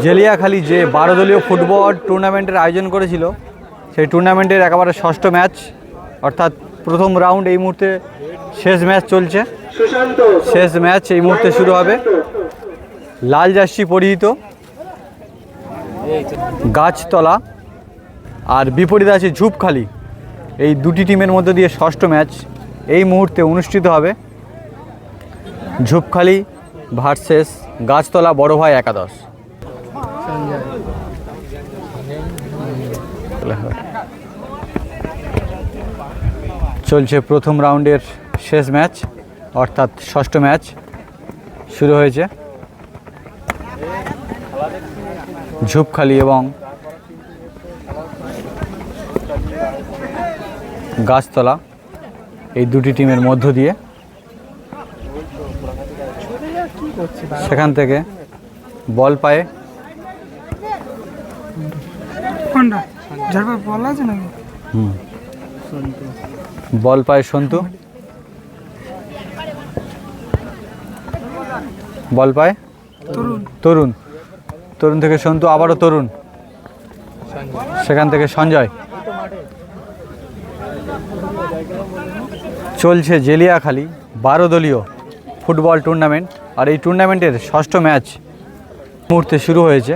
জেলিয়াখালী যে 12 দলীয় ফুটবল টুর্নামেন্টের আয়োজন করেছিল সেই টুর্নামেন্টের একেবারে ষষ্ঠ ম্যাচ অর্থাৎ প্রথম রাউন্ড এই মুহূর্তে শেষ ম্যাচ চলছে। শেষ ম্যাচ এই মুহূর্তে শুরু হবে। লাল জার্সি পরিহিত গাছতলা আর বিপরীতে আছে ঝুপখালি, এই দুটি টিমের মধ্যে দিয়ে ষষ্ঠ ম্যাচ এই মুহূর্তে অনুষ্ঠিত হবে। ঝুপখালি ভার্সেস গাছতলা বড় ভাই একাদশ। চলছে প্রথম রাউন্ডের শেষ ম্যাচ অর্থাৎ ষষ্ঠ ম্যাচ শুরু হয়েছে। ঝুপখালি এবং গাছতলা এই দুটি টিমের মধ্য দিয়ে, সেখান থেকে বল পায়ে বল পায় সন্তু, বল পায় তরুণ, তরুণ থেকে সন্তু, আবারও তরুণ, সেখান থেকে সঞ্জয়। চলছে জেলিয়াখালী 12 দলীয় ফুটবল টুর্নামেন্ট আর এই টুর্নামেন্টের ষষ্ঠ ম্যাচ মুহূর্তে শুরু হয়েছে।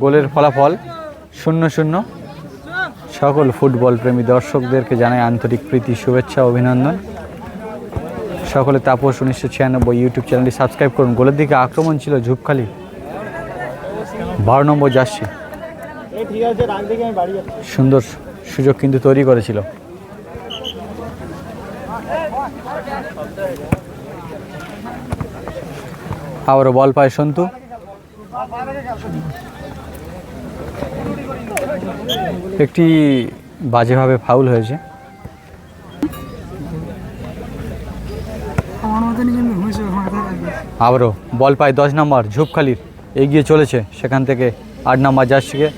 গোলের ফলাফল 0-0। সকল ফুটবল প্রেমী দর্শকদেরকে জানাই আন্তরিক প্রীতি, শুভেচ্ছা, অভিনন্দন। সকলে তাপস 1996 ইউটিউব চ্যানেলটি সাবস্ক্রাইব করুন। গোলের দিকে আক্রমণ ছিল ঝুপখালি 12 নম্বর জার্সি, সুন্দর সুযোগ কিন্তু তৈরি করেছিল। আবারও বল পায় সন্তু, একটি বাজেভাবে ফাউল হয়েছে। আবারও বল পায় 10 নম্বর ঝুপখালির, এগিয়ে চলেছে সেখান থেকে 8 নম্বর জার্সিকে।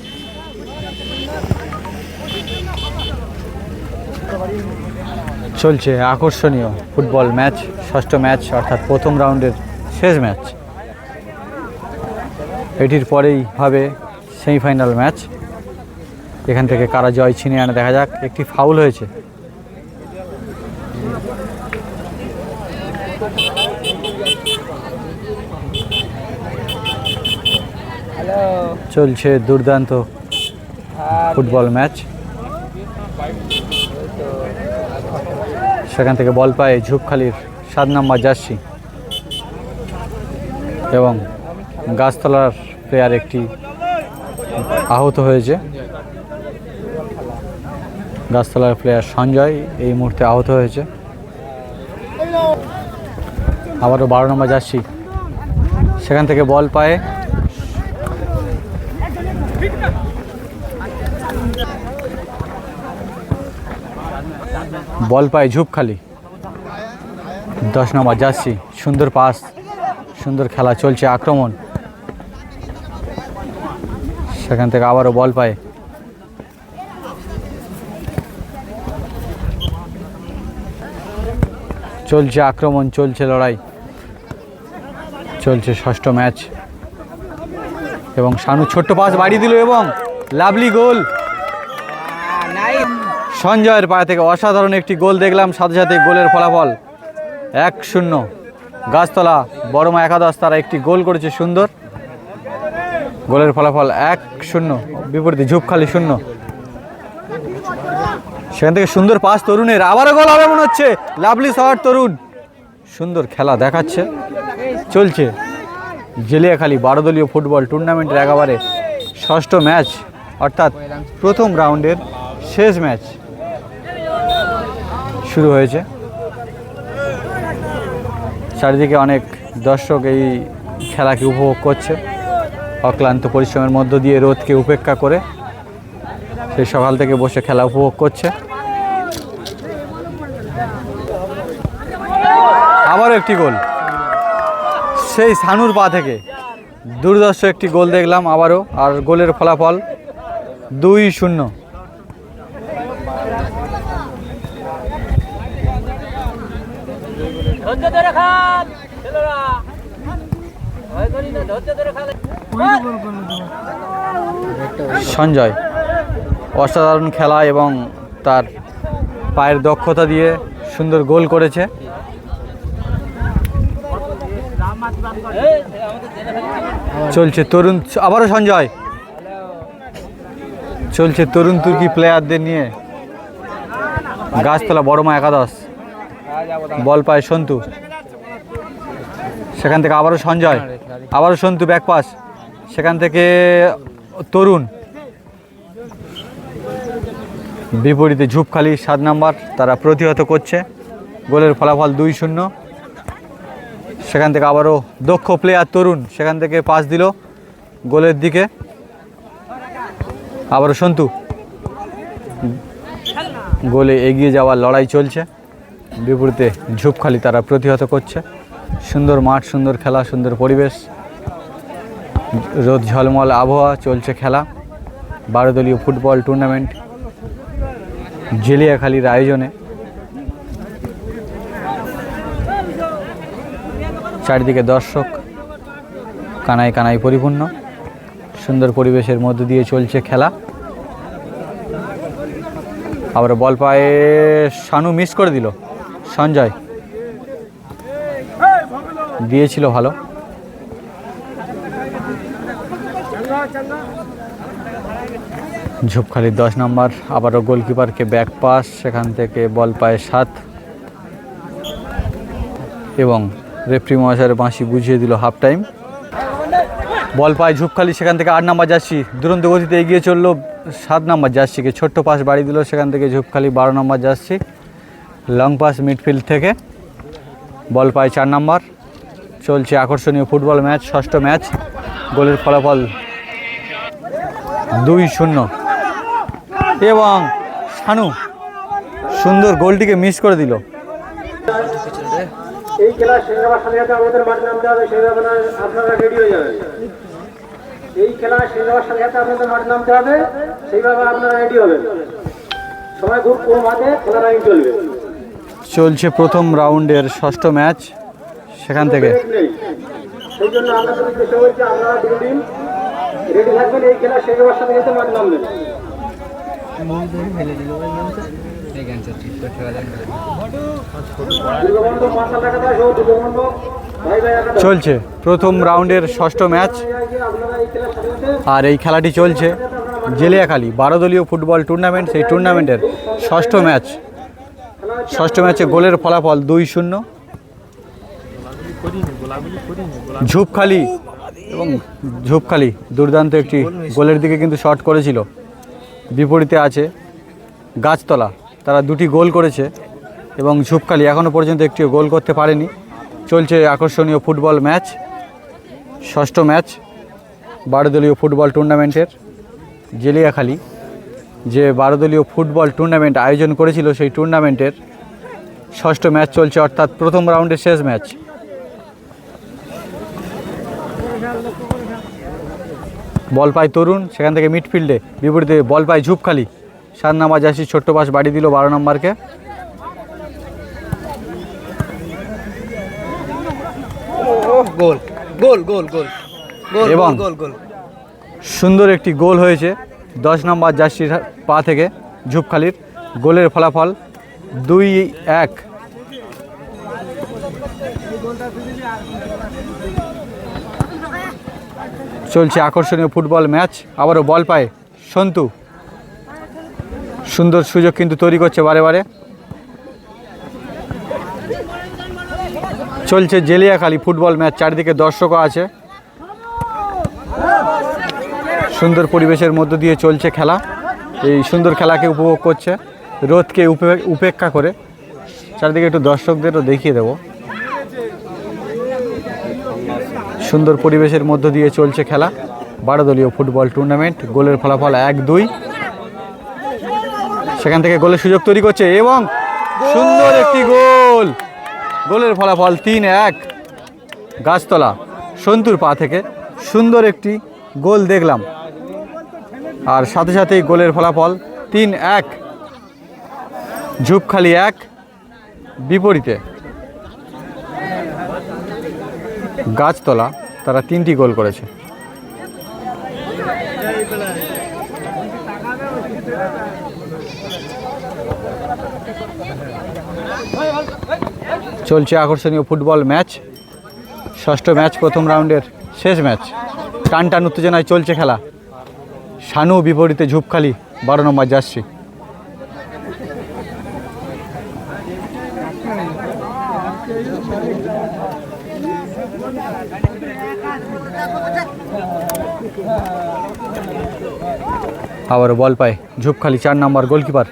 চলছে আকর্ষণীয় ফুটবল ম্যাচ, ষষ্ঠ ম্যাচ অর্থাৎ প্রথম রাউন্ডের শেষ ম্যাচ। এটির পরেই হবে সেমিফাইনাল ম্যাচ। এখান থেকে কারা জয় ছিনিয়ে আনে দেখা যাক। একটি ফাউল হয়েছে। চলছে দুর্দান্ত ফুটবল ম্যাচ। সেখান থেকে বল পায় ঝুপখালির 7 নম্বর জার্সি এবং গাছতলার প্লেয়ার একটি আহত হয়েছে। গাছতলার প্লেয়ার সঞ্জয় এই মুহূর্তে আহত হয়েছে। আবারও 12 নম্বর জার্সি, সেখান থেকে বল পায় ঝুপখালি 10 নম্বর জার্সি। সুন্দর পাস, সুন্দর খেলা, চলছে আক্রমণ। সেখান থেকে আবারও বল পায় চলছে আক্রমণ, চলছে লড়াই, চলছে ষষ্ঠ ম্যাচ এবং শানু ছোট্ট পাস বাড়িয়ে দিল এবং লাভলি গোল। সঞ্জয়ের পা থেকে অসাধারণ একটি গোল দেখলাম। সাথে সাথে গোলের ফলাফল 1-0। গাছতলা বড়মা একাদশ তারা একটি গোল করেছে সুন্দর। গোলের ফলাফল 1-0। বিপরীতে ঝুপখালি 0। সেখান থেকে সুন্দর পাস তরুণের, আবারও গোল হবে মনে হচ্ছে। লাভলি শট তরুণ, সুন্দর খেলা দেখাচ্ছে। চলছে জেলিয়াখালী 12 দলীয় ফুটবল টুর্নামেন্টের একেবারে ষষ্ঠ ম্যাচ অর্থাৎ প্রথম রাউন্ডের শেষ ম্যাচ শুরু হয়েছে। চারিদিকে অনেক দর্শক এই খেলাকে উপভোগ করছে। অক্লান্ত পরিশ্রমের মধ্য দিয়ে রোদকে উপেক্ষা করে সেই সকাল থেকে বসে খেলা উপভোগ করছে। আবারও একটি গোল সেই সানুর পা থেকে, দুর্ধর্ষ একটি গোল দেখলাম আবারও। আর গোলের ফলাফল 2-0। সঞ্জয় অসাধারণ খেলা এবং তার পায়ের দক্ষতা দিয়ে সুন্দর গোল করেছে। চলছে তরুণ, আবারও সঞ্জয়। চলছে তরুণ তুর্কি প্লেয়ারদের নিয়ে গাছতলা বড়মা একাদশ। বল পায় সন্তু, সেখান থেকে আবারও সঞ্জয়, আবারও সন্তু ব্যাক পাস, সেখান থেকে তরুণ। বিপরীতে ঝুপখালি 7 নম্বর, তারা প্রতিহত করছে। গোলের ফলাফল 2-0। সেখান থেকে আবারও দক্ষ প্লেয়ার তরুণ, সেখান থেকে পাস দিল গোলের দিকে। আবারও সন্তু, গোলে এগিয়ে যাওয়ার লড়াই চলছে। বিপরীতে ঝুপখালি তারা প্রতিহত করছে। সুন্দর মাঠ, সুন্দর খেলা, সুন্দর পরিবেশ, রোদ ঝলমল আবহাওয়া, চলছে খেলা। 12 দলীয় ফুটবল টুর্নামেন্ট জেলিয়াখালীর আয়োজনে। চারিদিকে দর্শক কানায় কানায় পরিপূর্ণ। সুন্দর পরিবেশের মধ্য দিয়ে চলছে খেলা। আবার বল পায়ে শানু, মিস করে দিল সঞ্জয়, দিয়েছিল ভালো। ঝুপখালির 10 নম্বর, আবারও গোলকিপারকে ব্যাক পাস, সেখান থেকে বল পায় 7 এবং রেফারি মহাশয়ের বাঁশি বুঝিয়ে দিল হাফ টাইম। বল পায় ঝুপখালি, সেখান থেকে 8 নম্বর জার্সি দুরন্ত গতিতে এগিয়ে চললো 7 নম্বর জার্সিকে, ছোট্ট পাস বাড়ি দিল। সেখান থেকে ঝুপখালি 12 নম্বর জার্সি, লং পাস মিডফিল্ড থেকে। বল পায় 4 নম্বর। চলছে আকর্ষণীয় ফুটবল ম্যাচ, ষষ্ঠ ম্যাচ। গোলের ফলাফল 2-0 এবং শানু সুন্দর গোলটিকে মিস করে দিল। এই খেলা শেষ হওয়ার সাথে সাথে আমাদের মাঠে নামতে হবে, সেইভাবে আপনারা রেডি হয়ে যাবেন। এই খেলা শেষ হওয়ার সাথে সাথে আপনাদের মাঠে নামতে হবে, সেইভাবে আপনারা রেডি হবেন। সময় খুব কম হাতে, খেলার আইন চলবে। চলছে প্রথম রাউন্ডের ষষ্ঠ ম্যাচ। সেখান থেকে সেই জন্য আপনাদের উদ্দেশ্য হচ্ছে আপনারা দুটো টিম রেডি থাকবেন। এই খেলা শেষ হওয়ার সাথে সাথে মাঠে নামবেন। চলছে প্রথম রাউন্ডের ষষ্ঠ ম্যাচ, আর এই খেলাটি চলছে জেলিয়াখালী 12 দলীয় ফুটবল টুর্নামেন্ট। সেই টুর্নামেন্টের ষষ্ঠ ম্যাচ। ষষ্ঠ ম্যাচে গোলের ফলাফল 2-0। ঝুপখালি এবং ঝুপখালি দুর্দান্ত একটি গোলের দিকে কিন্তু শট করেছিল। বিপরীতে আছে গাছতলা, তারা 2টি গোল করেছে এবং ঝুপখালি এখনও পর্যন্ত একটিও গোল করতে পারেনি। চলছে আকর্ষণীয় ফুটবল ম্যাচ, ষষ্ঠ ম্যাচ 12 দলীয় ফুটবল টুর্নামেন্টের। জেলিয়াখালী যে 12 দলীয় ফুটবল টুর্নামেন্ট আয়োজন করেছিল, সেই টুর্নামেন্টের ষষ্ঠ ম্যাচ চলছে, অর্থাৎ প্রথম রাউন্ডের শেষ ম্যাচ। বল পায় তরুণ, সেখান থেকে মিডফিল্ডে। বিপরীতে বল পায় ঝুপখালি, 7 নম্বর জার্সি ছোট্ট পাস বাড়ি দিল 12 নম্বরকে। গোল গোল গোল গোল এবং গোল গোল সুন্দর একটি গোল হয়েছে 10 নম্বর জার্সির পা থেকে ঝুপখালির। গোলের ফলাফল 2-1। চলছে আকর্ষণীয় ফুটবল ম্যাচ। আবারও বল পায় সন্তু, সুন্দর সুযোগ কিন্তু তৈরি করছে বারে বারে। চলছে জেলিয়াখালী ফুটবল ম্যাচ, চারিদিকে দর্শকও আছে। সুন্দর পরিবেশের মধ্য দিয়ে চলছে খেলা। এই সুন্দর খেলাকে উপভোগ করছে, রোদকে উপেক্ষা করে। চারিদিকে একটু দর্শকদেরও দেখিয়ে দেব। সুন্দর পরিবেশের মধ্য দিয়ে চলছে খেলা, 12 দলীয় ফুটবল টুর্নামেন্ট। গোলের ফলাফল 1-2। সেখান থেকে গোলের সুযোগ তৈরি করছে এবং সুন্দর একটি গোল। গোলের ফলাফল 3-1। গাছতলা সন্তুর পা থেকে সুন্দর একটি গোল দেখলাম, আর সাথে সাথেই গোলের ফলাফল 3-1। ঝুপখালি 1। বিপরীতে গাছতলা তারা 3টি গোল করেছে। চলছে আকর্ষণীয় ফুটবল ম্যাচ, ষষ্ঠ ম্যাচ, প্রথম রাউন্ডের শেষ ম্যাচ। টান টান উত্তেজনায় চলছে খেলা। শানু বিপরীতে ঝুপখালি 12 নম্বর জার্সি। আবার বল পায় ঝুপখালি, 4 নম্বর গোলকিপার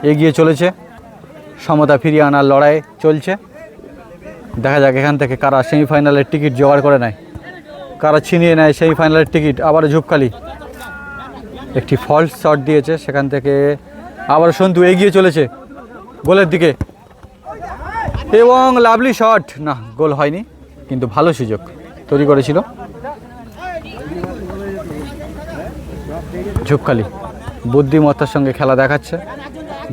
এগিয়ে চলেছে। সমতা ফিরিয়ে আনার লড়াই চলছে। দেখা যাক এখান থেকে কারা সেমিফাইনালের টিকিট জোগাড় করে নেয়, কারা ছিনিয়ে নেয় সেমিফাইনালের টিকিট। আবার ঝুপখালি একটি ফল্স শট দিয়েছে, সেখান থেকে আবার সন্তু এগিয়ে চলেছে গোলের দিকে এবং লাভলি শট, না গোল হয়নি, কিন্তু ভালো সুযোগ তৈরি করেছিল ঝুপখালি। বুদ্ধিমত্তার সঙ্গে খেলা দেখাচ্ছে।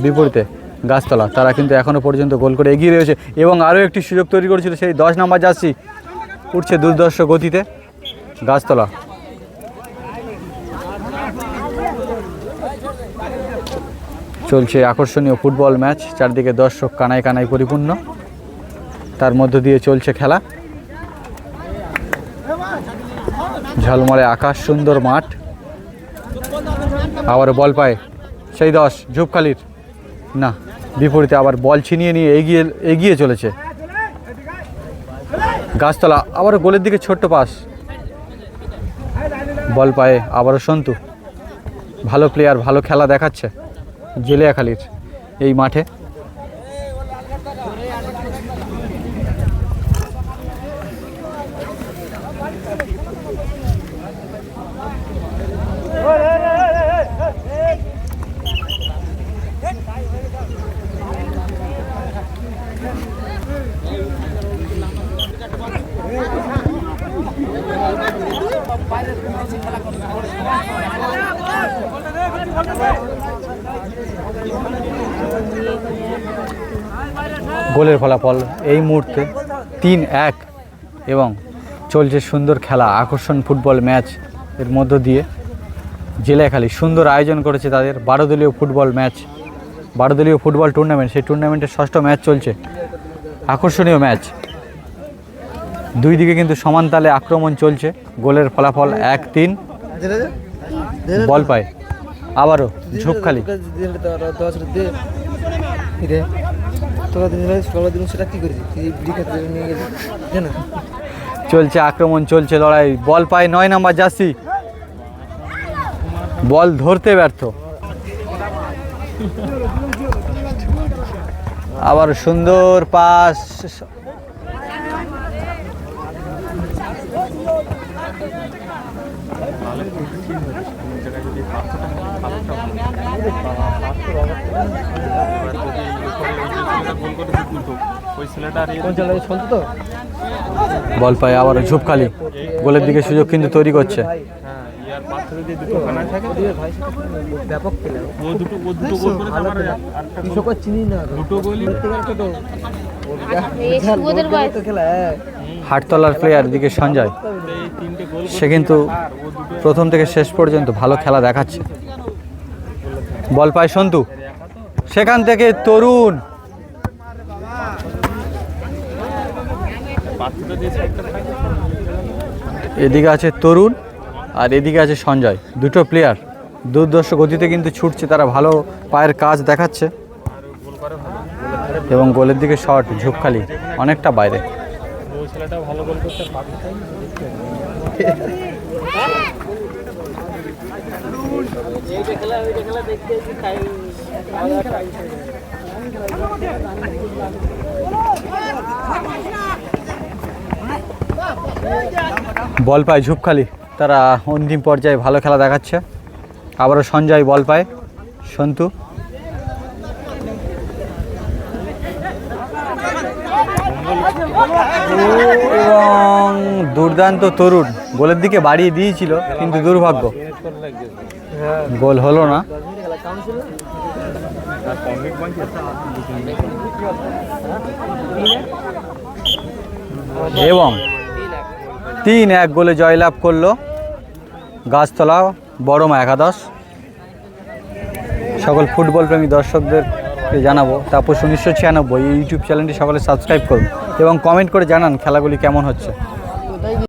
বিপরীতে গাছতলা, তারা কিন্তু এখনও পর্যন্ত গোল করে এগিয়ে রয়েছে এবং আরও একটি সুযোগ তৈরি করেছিল সেই 10 নম্বর জার্সি। উঠছে দুর্ধর্ষ গতিতে গাছতলা। চলছে আকর্ষণীয় ফুটবল ম্যাচ, চারদিকে দর্শক কানায় কানায় পরিপূর্ণ, তার মধ্য দিয়ে চলছে খেলা। ঝলমলে আকাশ, সুন্দর মাঠ। আবার বল পায় সেই 10 ঝুপখালির, না বিপরীতে আবার বল ছিনিয়ে নিয়ে এগিয়ে চলেছে গাছতলা। আবারও গোলের দিকে ছোট্ট পাস, বল পায়ে আবারও সন্তু। ভালো প্লেয়ার, ভালো খেলা দেখাচ্ছে জেলিয়াখালীর এই মাঠে। গোলের ফলাফল এই মুহূর্তে 3-1 এবং চলছে সুন্দর খেলা, আকর্ষণ ফুটবল ম্যাচ। এর মধ্য দিয়ে জেলাখালী সুন্দর আয়োজন করেছে তাদের 12 দলীয় ফুটবল ম্যাচ, 12 দলীয় ফুটবল টুর্নামেন্ট। সেই টুর্নামেন্টের ষষ্ঠ ম্যাচ চলছে, আকর্ষণীয় ম্যাচ। দুই দিকে কিন্তু সমান তালে আক্রমণ চলছে। গোলের ফলাফল 1-3। বল পায় আবারও ঝুপখালি। চলছে আক্রমণ, চলছে লড়াই। বল পায় 9 নম্বর জার্সি, বল ধরতে ব্যর্থ। আবার সুন্দর পাস, বল পায় আবার ঝুপখালি। গোলের দিকে সুযোগ কিন্তু তৈরি করছে। হাটতলার প্লেয়ার দিকে সঞ্জয়, সে কিন্তু প্রথম থেকে শেষ পর্যন্ত ভালো খেলা দেখাচ্ছে। বল পায় সন্তু, সেখান থেকে তরুণ, এদিকে আছে তরুণ আর এদিকে আছে সঞ্জয়। দুটো প্লেয়ার দুর্ধর্ষ গতিতে কিন্তু ছুটছে, তারা ভালো পায়ের কাজ দেখাচ্ছে এবং গোলের দিকে শট ঝুপখালি অনেকটা বাইরে। বল পায় ঝুপখালি, তারা অন্তিম পর্যায়ে ভালো খেলা দেখাচ্ছে। আবারও সঞ্জয় বল পায়, সন্তু এবং দুর্দান্ত তরুণ গোলের দিকে বাড়িয়ে দিয়েছিল, কিন্তু দুর্ভাগ্য গোল হলো না। এবং 3-1 গোলে জয়লাভ করলো গাছতলা বড়মা একাদশ। সকল ফুটবল প্রেমী দর্শকদেরকে জানাবো তাপস 1996 এই ইউটিউব চ্যানেলটি সকলে সাবস্ক্রাইব করুন এবং কমেন্ট করে জানান খেলাগুলি কেমন হচ্ছে।